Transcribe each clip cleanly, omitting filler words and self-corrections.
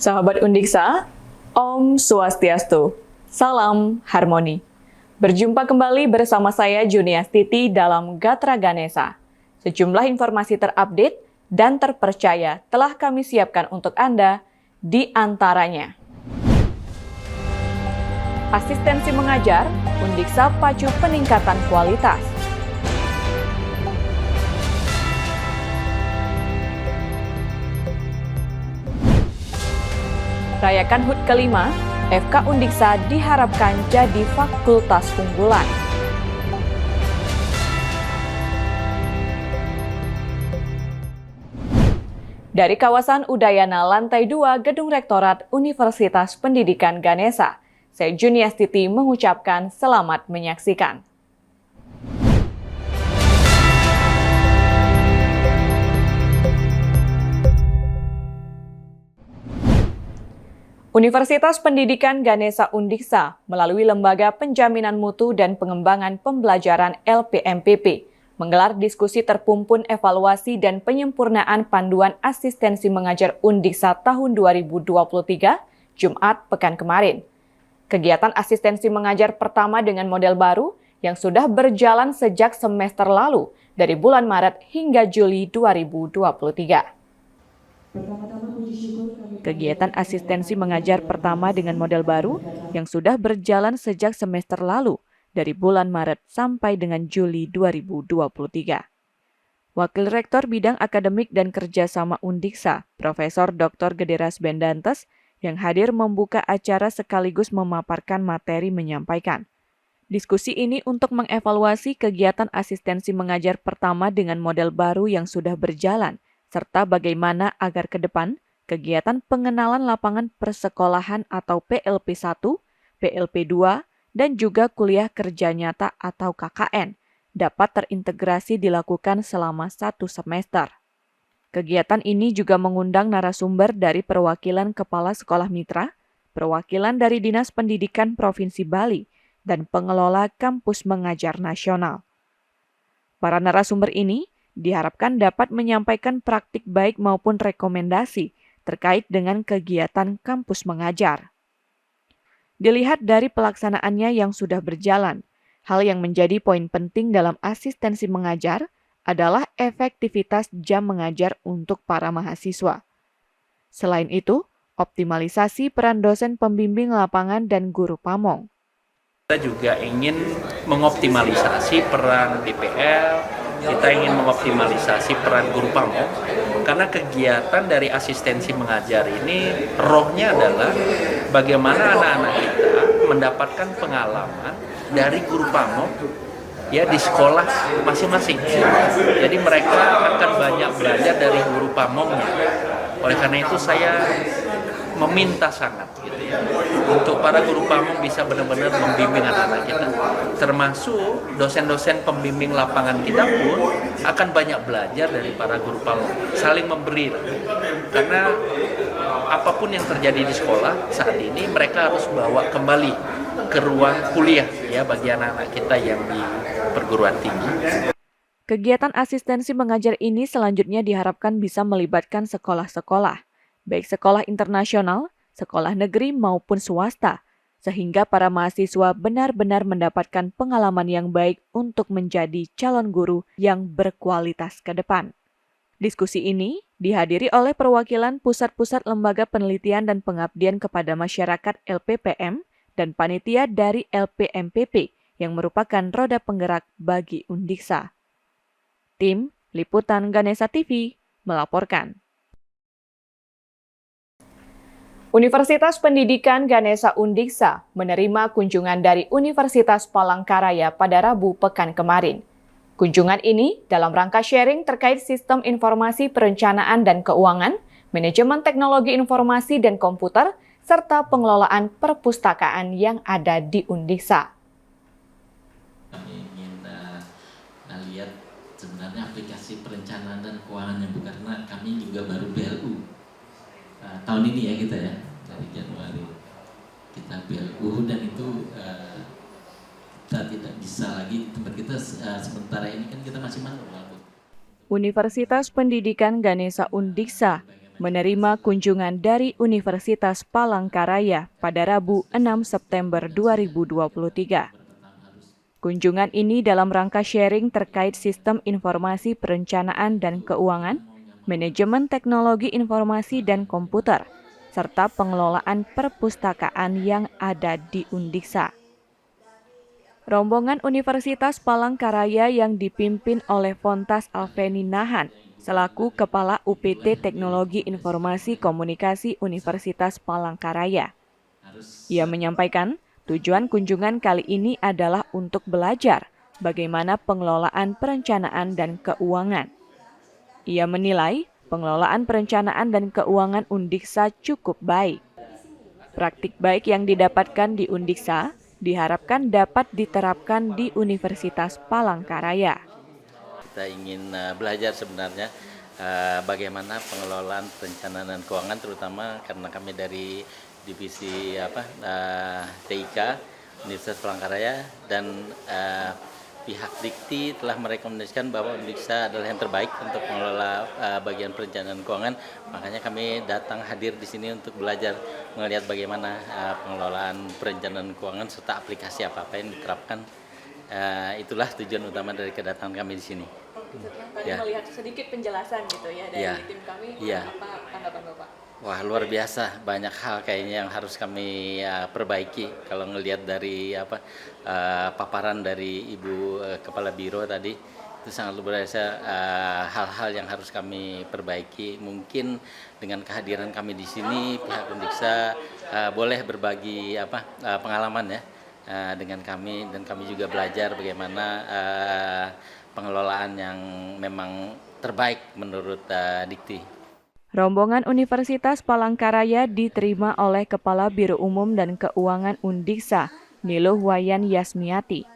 Sahabat Undiksa, Om Swastiastu, Salam Harmoni. Berjumpa kembali bersama saya Juniastiti dalam Gatra Ganesha. Sejumlah informasi terupdate dan terpercaya telah kami siapkan untuk Anda, di antaranya. Asistensi mengajar, Undiksa pacu peningkatan kualitas. Rayakan HUT kelima, FK Undiksa diharapkan jadi fakultas unggulan. Dari kawasan Udayana lantai 2 Gedung Rektorat Universitas Pendidikan Ganesha, saya Juniastiti mengucapkan selamat menyaksikan. Universitas Pendidikan Ganesha Undiksa melalui Lembaga Penjaminan Mutu dan Pengembangan Pembelajaran LPMPP menggelar diskusi terpumpun evaluasi dan penyempurnaan panduan asistensi mengajar Undiksa tahun 2023, Jumat pekan kemarin. Kegiatan asistensi mengajar pertama dengan model baru yang sudah berjalan sejak semester lalu dari bulan Maret hingga Juli 2023. Kegiatan asistensi mengajar pertama dengan model baru yang sudah berjalan sejak semester lalu dari bulan Maret sampai dengan Juli 2023. Wakil Rektor Bidang Akademik dan Kerjasama Undiksa, Profesor Dr. Gederas Bendantes, yang hadir membuka acara sekaligus memaparkan materi menyampaikan. Diskusi ini untuk mengevaluasi kegiatan asistensi mengajar pertama dengan model baru yang sudah berjalan, serta bagaimana agar ke depan kegiatan pengenalan lapangan persekolahan atau PLP1, PLP2, dan juga kuliah kerja nyata atau KKN dapat terintegrasi dilakukan selama 1 semester. Kegiatan ini juga mengundang narasumber dari perwakilan Kepala Sekolah Mitra, perwakilan dari Dinas Pendidikan Provinsi Bali, dan pengelola kampus mengajar nasional. Para narasumber ini diharapkan dapat menyampaikan praktik baik maupun rekomendasi terkait dengan kegiatan kampus mengajar. Dilihat dari pelaksanaannya yang sudah berjalan, hal yang menjadi poin penting dalam asistensi mengajar adalah efektivitas jam mengajar untuk para mahasiswa. Selain itu, optimalisasi peran dosen pembimbing lapangan dan guru pamong. Kita juga ingin mengoptimalisasi peran DPL, kita ingin mengoptimalisasi peran guru pamong, karena kegiatan dari asistensi mengajar ini rohnya adalah bagaimana anak-anak kita mendapatkan pengalaman dari guru pamong ya di sekolah masing-masing. Jadi mereka akan banyak belajar dari guru pamongnya. Oleh karena itu saya meminta sangat gitu ya, untuk para guru pamong bisa benar-benar membimbing anak-anak kita, termasuk dosen-dosen pembimbing lapangan kita pun akan banyak belajar dari para guru pamong, saling memberi, karena apapun yang terjadi di sekolah saat ini mereka harus bawa kembali ke ruang kuliah ya bagi anak-anak kita yang di perguruan tinggi. Kegiatan asistensi mengajar ini selanjutnya diharapkan bisa melibatkan sekolah-sekolah, baik sekolah internasional, sekolah negeri maupun swasta, sehingga para mahasiswa benar-benar mendapatkan pengalaman yang baik untuk menjadi calon guru yang berkualitas ke depan. Diskusi ini dihadiri oleh perwakilan pusat-pusat lembaga penelitian dan pengabdian kepada masyarakat LPPM dan panitia dari LPMPP yang merupakan roda penggerak bagi Undiksa. Tim Liputan Ganesha TV melaporkan. Universitas Pendidikan Ganesha Undiksa menerima kunjungan dari Universitas Palangkaraya pada Rabu pekan kemarin. Kunjungan ini dalam rangka sharing terkait sistem informasi perencanaan dan keuangan, manajemen teknologi informasi dan komputer, serta pengelolaan perpustakaan yang ada di Undiksa. Kami ingin lihat sebenarnya aplikasi perencanaan dan keuangan yang karena kami juga baru BLU tahun ini ya kita ya, dari Januari kita BLU dan itu kita tidak bisa lagi tempat kita sementara ini kan kita masih manual. Universitas Pendidikan Ganesha Undiksa menerima kunjungan dari Universitas Palangkaraya pada Rabu 6 September 2023. Kunjungan ini dalam rangka sharing terkait sistem informasi perencanaan dan keuangan, manajemen teknologi informasi dan komputer, serta pengelolaan perpustakaan yang ada di Undiksa. Rombongan Universitas Palangkaraya yang dipimpin oleh Fontas Alveni Nahan selaku Kepala UPT Teknologi Informasi Komunikasi Universitas Palangkaraya. Ia menyampaikan, tujuan kunjungan kali ini adalah untuk belajar bagaimana pengelolaan perencanaan dan keuangan. Ia menilai pengelolaan perencanaan dan keuangan Undiksa cukup baik. Praktik baik yang didapatkan di Undiksa diharapkan dapat diterapkan di Universitas Palangkaraya. Kita ingin belajar sebenarnya bagaimana pengelolaan perencanaan dan keuangan, terutama karena kami dari divisi TIK Universitas Palangkaraya dan pihak Dikti telah merekomendasikan bahwa Undiksa adalah yang terbaik untuk mengelola bagian perencanaan keuangan. Makanya kami datang hadir di sini untuk belajar melihat bagaimana pengelolaan perencanaan keuangan serta aplikasi apa-apa yang diterapkan. Itulah tujuan utama dari kedatangan kami di sini. Tadi melihat sedikit penjelasan gitu ya dari tim kami, apa tanggapan Bapak? Wah, luar biasa, banyak hal kayaknya yang harus kami perbaiki. Kalau ngelihat dari paparan dari Ibu Kepala Biro tadi, itu sangat luar biasa, hal-hal yang harus kami perbaiki. Mungkin dengan kehadiran kami di sini, pihak Undiksa boleh berbagi pengalaman ya dengan kami, dan kami juga belajar bagaimana pengelolaan yang memang terbaik menurut Dikti. Rombongan Universitas Palangkaraya diterima oleh Kepala Biro Umum dan Keuangan Undiksa, Niluh Wayan Yasmiati.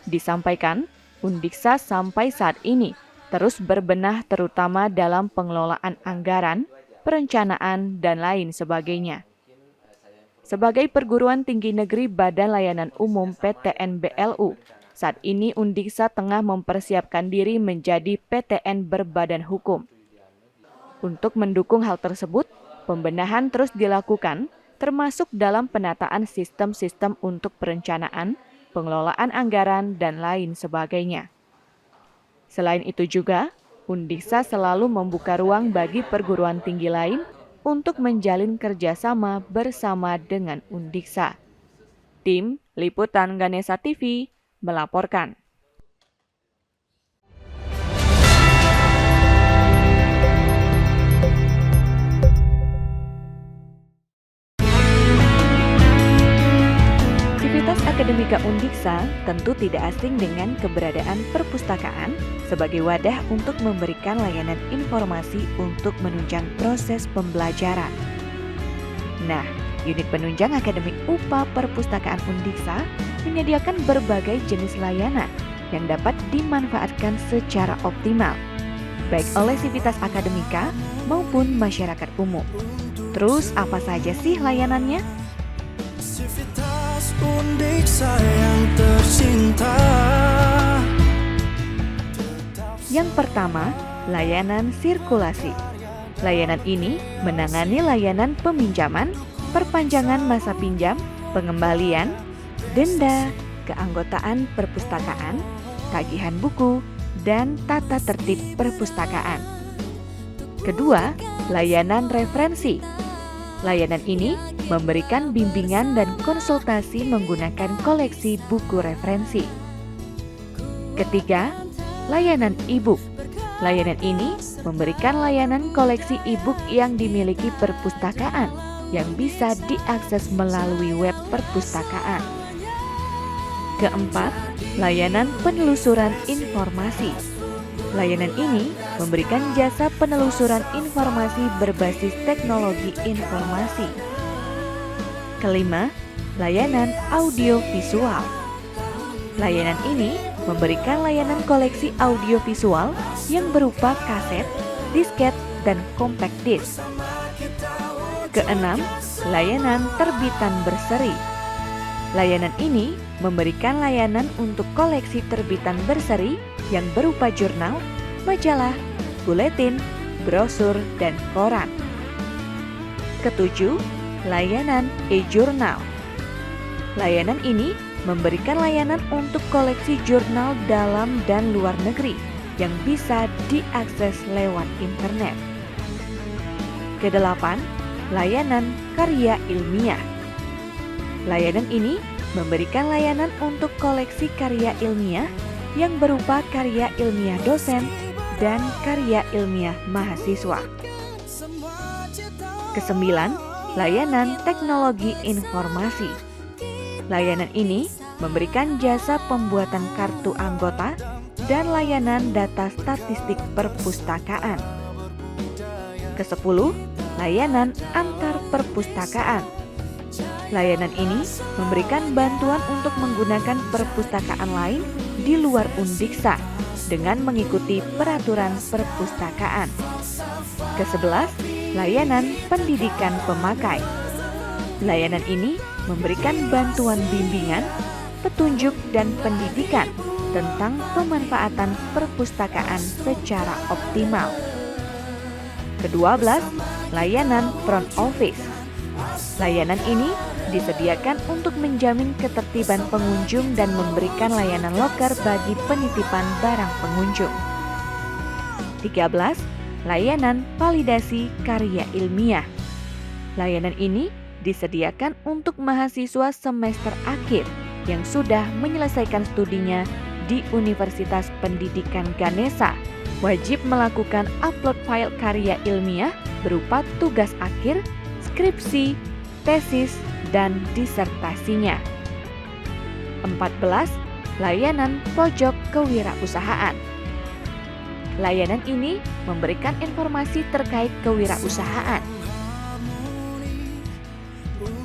Disampaikan, Undiksa sampai saat ini terus berbenah terutama dalam pengelolaan anggaran, perencanaan, dan lain sebagainya. Sebagai perguruan tinggi negeri Badan Layanan Umum PTN BLU, saat ini Undiksa tengah mempersiapkan diri menjadi PTN berbadan hukum. Untuk mendukung hal tersebut, pembenahan terus dilakukan, termasuk dalam penataan sistem-sistem untuk perencanaan, pengelolaan anggaran, dan lain sebagainya. Selain itu juga, Undiksa selalu membuka ruang bagi perguruan tinggi lain untuk menjalin kerjasama bersama dengan Undiksa. Tim Liputan Ganesha TV melaporkan. Sivitas Akademika Undiksa tentu tidak asing dengan keberadaan perpustakaan sebagai wadah untuk memberikan layanan informasi untuk menunjang proses pembelajaran. Nah, unit penunjang akademik UPA Perpustakaan Undiksa menyediakan berbagai jenis layanan yang dapat dimanfaatkan secara optimal, baik oleh Sivitas Akademika maupun masyarakat umum. Terus apa saja sih layanannya? Sivitas Undiksa yang tercinta. Yang pertama, layanan sirkulasi. Layanan ini menangani layanan peminjaman, perpanjangan masa pinjam, pengembalian, denda, keanggotaan perpustakaan, tagihan buku, dan tata tertib perpustakaan. Kedua, layanan referensi. Layanan ini memberikan bimbingan dan konsultasi menggunakan koleksi buku referensi. Ketiga, layanan e-book. Layanan ini memberikan layanan koleksi e-book yang dimiliki perpustakaan yang bisa diakses melalui web perpustakaan. Keempat, layanan penelusuran informasi. Layanan ini memberikan jasa penelusuran informasi berbasis teknologi informasi. Kelima, layanan audiovisual. Layanan ini memberikan layanan koleksi audiovisual yang berupa kaset, disket, dan compact disc. Keenam, layanan terbitan berseri. Layanan ini memberikan layanan untuk koleksi terbitan berseri yang berupa jurnal, majalah, buletin, brosur, dan koran. Ketujuh, layanan e-jurnal. Layanan ini memberikan layanan untuk koleksi jurnal dalam dan luar negeri yang bisa diakses lewat internet. Kedelapan, layanan karya ilmiah. Layanan ini memberikan layanan untuk koleksi karya ilmiah yang berupa karya ilmiah dosen dan karya ilmiah mahasiswa. Kesembilan, layanan teknologi informasi. Layanan ini memberikan jasa pembuatan kartu anggota dan layanan data statistik perpustakaan. Kesepuluh, layanan antar perpustakaan. Layanan ini memberikan bantuan untuk menggunakan perpustakaan lain di luar Undiksa dengan mengikuti peraturan perpustakaan. Kesebelas, layanan pendidikan pemakai. Layanan ini memberikan bantuan bimbingan, petunjuk, dan pendidikan tentang pemanfaatan perpustakaan secara optimal. Kedua-belas, layanan front office. Layanan ini disediakan untuk menjamin ketertiban pengunjung dan memberikan layanan loker bagi penitipan barang pengunjung. 13. Layanan validasi karya ilmiah. Layanan ini disediakan untuk mahasiswa semester akhir yang sudah menyelesaikan studinya di Universitas Pendidikan Ganesha. Wajib melakukan upload file karya ilmiah berupa tugas akhir, skripsi, tesis, dan disertasinya. 14. Layanan pojok kewirausahaan. Layanan ini memberikan informasi terkait kewirausahaan.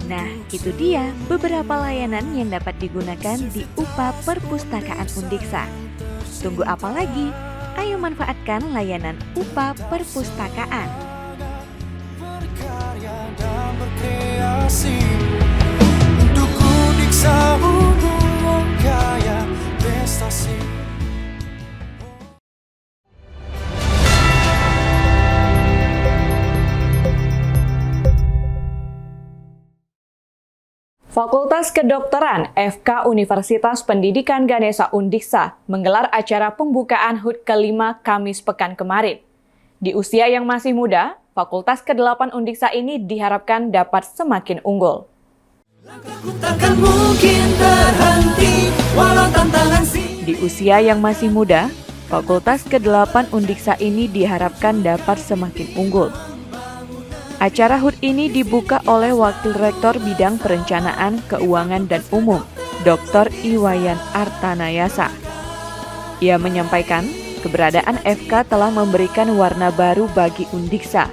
Nah, itu dia beberapa layanan yang dapat digunakan di UPA Perpustakaan Undiksa. Tunggu apa lagi? Ayo manfaatkan layanan UPA Perpustakaan. Berkarya dan berkreasi untuk Undiksa hubungan kaya prestasi. Fakultas Kedokteran FK Universitas Pendidikan Ganesha Undiksa menggelar acara pembukaan HUT ke-5 Kamis pekan kemarin. Di usia yang masih muda, Fakultas ke-8 Undiksa ini diharapkan dapat semakin unggul. Di usia yang masih muda, Fakultas ke-8 Undiksa ini diharapkan dapat semakin unggul. Acara HUT ini dibuka oleh Wakil Rektor Bidang Perencanaan, Keuangan, dan Umum, Dr. Iwayan Artanayasa. Ia menyampaikan, keberadaan FK telah memberikan warna baru bagi Undiksa.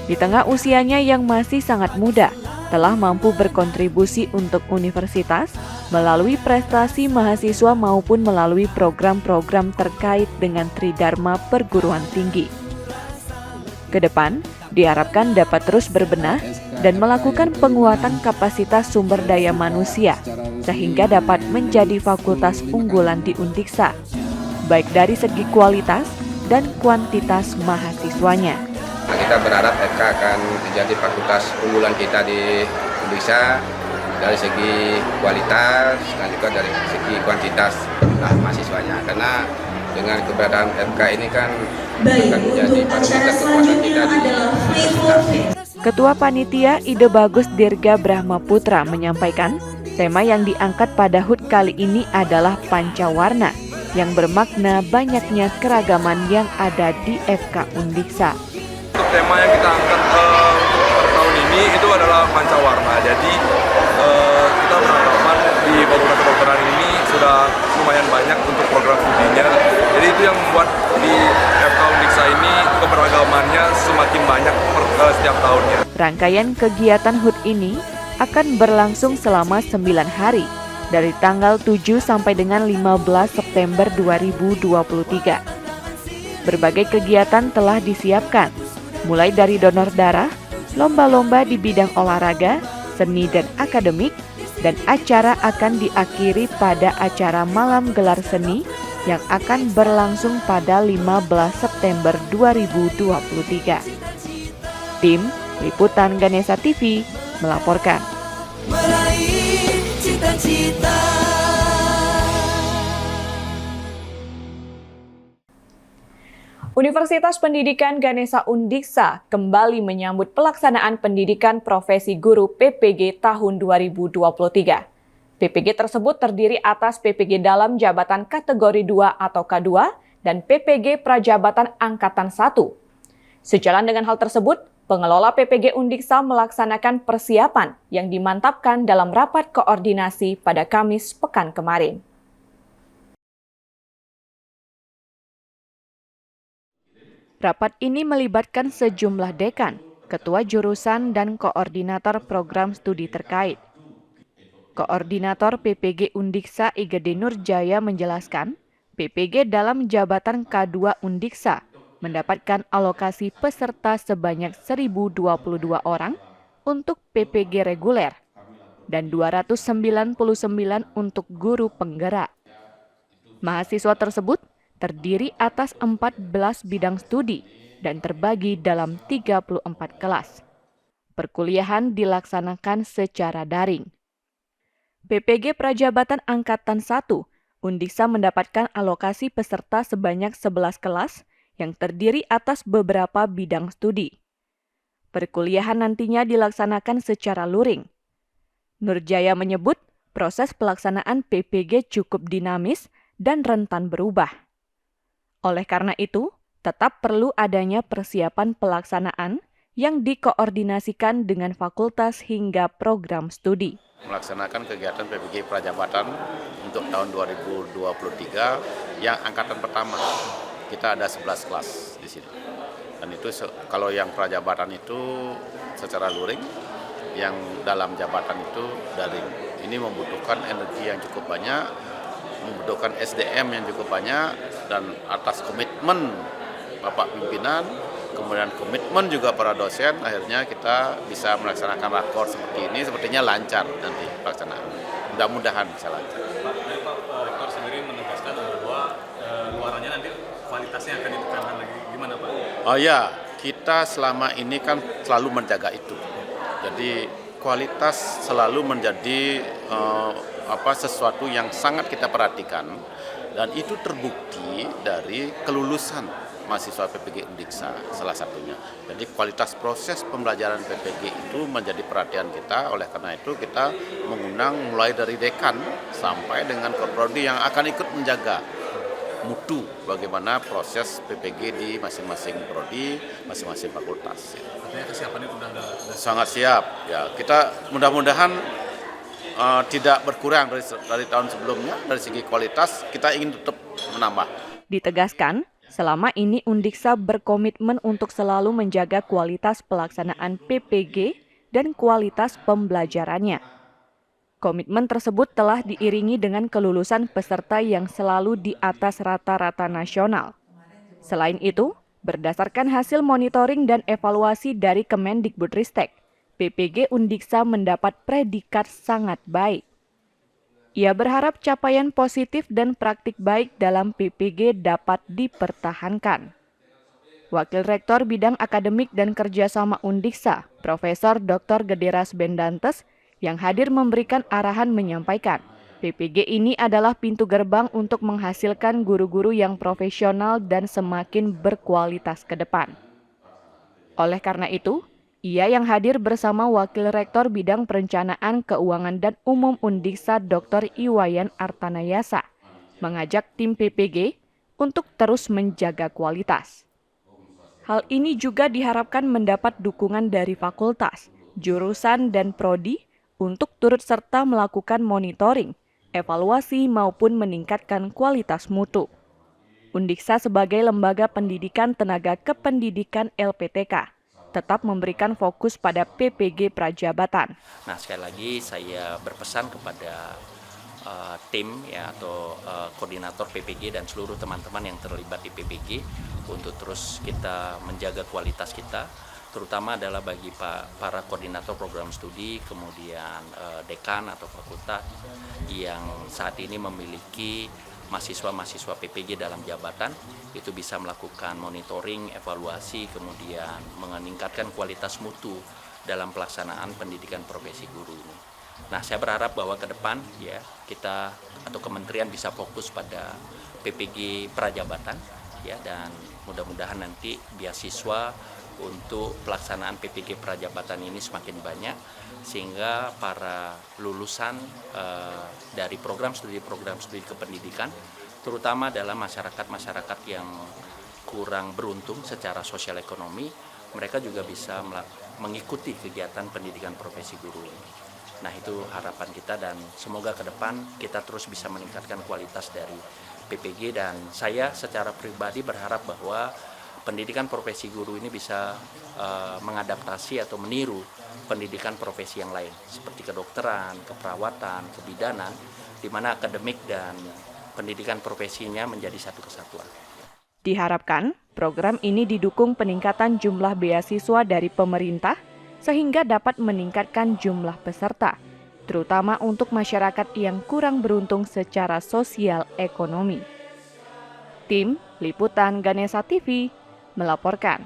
Di tengah usianya yang masih sangat muda, telah mampu berkontribusi untuk universitas melalui prestasi mahasiswa maupun melalui program-program terkait dengan Tridharma Perguruan Tinggi. Kedepan, diharapkan dapat terus berbenah dan melakukan penguatan kapasitas sumber daya manusia sehingga dapat menjadi fakultas unggulan di Undiksa, baik dari segi kualitas dan kuantitas mahasiswanya. Kita berharap FK akan menjadi fakultas unggulan kita di Undiksa dari segi kualitas dan juga dari segi kuantitas mahasiswanya, karena dengan keberadaan FK ini kan akan menjadi barometer kekuatan kita di universitas. Ketua Panitia Ide Bagus Dirga Brahma Putra menyampaikan, tema yang diangkat pada HUT kali ini adalah Pancawarna, yang bermakna banyaknya keragaman yang ada di FK Undiksa. Untuk tema yang kita angkat untuk tahun ini itu adalah Pancawarna. Jadi kita berharapan di Fakultas Kedokteran ini sudah lumayan banyak untuk program studinya. Jadi itu yang membuat di FK Undiksa ini keberagamannya semakin banyak setiap tahunnya. Rangkaian kegiatan HUT ini akan berlangsung selama 9 hari dari tanggal 7 sampai dengan 15 September 2023. Berbagai kegiatan telah disiapkan, mulai dari donor darah, lomba-lomba di bidang olahraga, seni dan akademik, dan acara akan diakhiri pada acara malam gelar seni yang akan berlangsung pada 15 September September 2023. Tim Liputan Ganesha TV melaporkan. Meraih cita-cita. Universitas Pendidikan Ganesha Undiksa kembali menyambut pelaksanaan pendidikan profesi guru PPG tahun 2023. PPG tersebut terdiri atas PPG dalam jabatan kategori 2 atau K2 dan PPG prajabatan angkatan 1. Sejalan dengan hal tersebut, pengelola PPG Undiksa melaksanakan persiapan yang dimantapkan dalam rapat koordinasi pada Kamis pekan kemarin. Rapat ini melibatkan sejumlah dekan, ketua jurusan, dan koordinator program studi terkait. Koordinator PPG Undiksa Igede Nurjaya menjelaskan, PPG dalam jabatan K2 Undiksa mendapatkan alokasi peserta sebanyak 1.022 orang untuk PPG reguler dan 299 untuk guru penggerak. Mahasiswa tersebut terdiri atas 14 bidang studi dan terbagi dalam 34 kelas. Perkuliahan dilaksanakan secara daring. PPG Prajabatan Angkatan 1, Undiksa mendapatkan alokasi peserta sebanyak 11 kelas yang terdiri atas beberapa bidang studi. Perkuliahan nantinya dilaksanakan secara luring. Nurjaya menyebut proses pelaksanaan PPG cukup dinamis dan rentan berubah. Oleh karena itu, tetap perlu adanya persiapan pelaksanaan yang dikoordinasikan dengan fakultas hingga program studi. Melaksanakan kegiatan PPG Prajabatan untuk tahun 2023 yang angkatan pertama. Kita ada 11 kelas di sini. Dan itu kalau yang prajabatan itu secara luring, yang dalam jabatan itu daring. Ini membutuhkan energi yang cukup banyak, membutuhkan SDM yang cukup banyak, dan atas komitmen Bapak Pimpinan, kemudian komitmen juga para dosen, akhirnya kita bisa melaksanakan rakor seperti ini, sepertinya lancar nanti pelaksanaan. Mudah-mudahan bisa lancar. Pak Rektor sendiri menegaskan bahwa luarannya nanti kualitasnya akan ditekankan lagi. Gimana Pak? Oh ya, kita selama ini kan selalu menjaga itu. Jadi kualitas selalu menjadi sesuatu yang sangat kita perhatikan, dan itu terbukti dari kelulusan mahasiswa PPG Undiksa salah satunya. Jadi kualitas proses pembelajaran PPG itu menjadi perhatian kita. Oleh karena itu kita mengundang mulai dari dekan sampai dengan korprodi yang akan ikut menjaga mutu bagaimana proses PPG di masing-masing prodi, masing-masing fakultas. Artinya kesiapannya sudah ada. Sangat siap. Ya, kita mudah-mudahan tidak berkurang dari tahun sebelumnya. Dari segi kualitas kita ingin tetap menambah. Ditegaskan, selama ini Undiksa berkomitmen untuk selalu menjaga kualitas pelaksanaan PPG dan kualitas pembelajarannya. Komitmen tersebut telah diiringi dengan kelulusan peserta yang selalu di atas rata-rata nasional. Selain itu, berdasarkan hasil monitoring dan evaluasi dari Kemendikbudristek, PPG Undiksa mendapat predikat sangat baik. Ia berharap capaian positif dan praktik baik dalam PPG dapat dipertahankan. Wakil Rektor Bidang Akademik dan Kerjasama Undiksa, Profesor Dr. Gederas Bendantes, yang hadir memberikan arahan menyampaikan, PPG ini adalah pintu gerbang untuk menghasilkan guru-guru yang profesional dan semakin berkualitas ke depan. Oleh karena itu, ia yang hadir bersama Wakil Rektor Bidang Perencanaan Keuangan dan Umum Undiksa Dr. Iwayan Artanayasa mengajak tim PPG untuk terus menjaga kualitas. Hal ini juga diharapkan mendapat dukungan dari fakultas, jurusan, dan prodi untuk turut serta melakukan monitoring, evaluasi, maupun meningkatkan kualitas mutu. Undiksa sebagai lembaga pendidikan tenaga kependidikan LPTK tetap memberikan fokus pada PPG Prajabatan. Nah, sekali lagi saya berpesan kepada tim ya atau koordinator PPG dan seluruh teman-teman yang terlibat di PPG untuk terus kita menjaga kualitas kita, terutama adalah bagi para koordinator program studi, kemudian dekan atau fakultas yang saat ini memiliki mahasiswa-mahasiswa PPG dalam jabatan itu bisa melakukan monitoring, evaluasi, kemudian meningkatkan kualitas mutu dalam pelaksanaan pendidikan profesi guru ini. Nah, saya berharap bahwa ke depan ya kita atau kementerian bisa fokus pada PPG prajabatan ya, dan mudah-mudahan nanti beasiswa untuk pelaksanaan PPG prajabatan ini semakin banyak sehingga para lulusan dari program studi kependidikan terutama dalam masyarakat yang kurang beruntung secara sosial ekonomi, mereka juga bisa mengikuti kegiatan pendidikan profesi guru ini. Nah, itu harapan kita dan semoga ke depan kita terus bisa meningkatkan kualitas dari PPG, dan saya secara pribadi berharap bahwa pendidikan profesi guru ini bisa mengadaptasi atau meniru pendidikan profesi yang lain seperti kedokteran, keperawatan, kebidanan, di mana akademik dan pendidikan profesinya menjadi satu kesatuan. Diharapkan program ini didukung peningkatan jumlah beasiswa dari pemerintah sehingga dapat meningkatkan jumlah peserta, terutama untuk masyarakat yang kurang beruntung secara sosial ekonomi. Tim Liputan Ganesha TV melaporkan.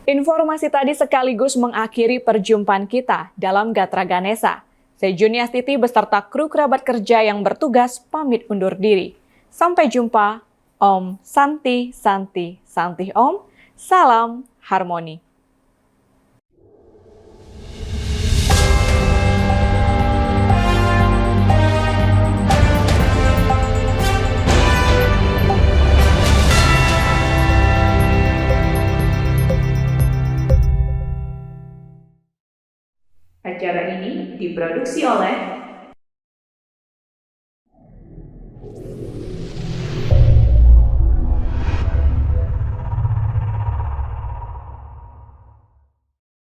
Informasi tadi sekaligus mengakhiri perjumpaan kita dalam Gatra Ganesha. Saya Juniastiti beserta kru kerabat kerja yang bertugas pamit undur diri. Sampai jumpa. Om Santi Santi Santi Om. Salam harmoni. Acara ini diproduksi oleh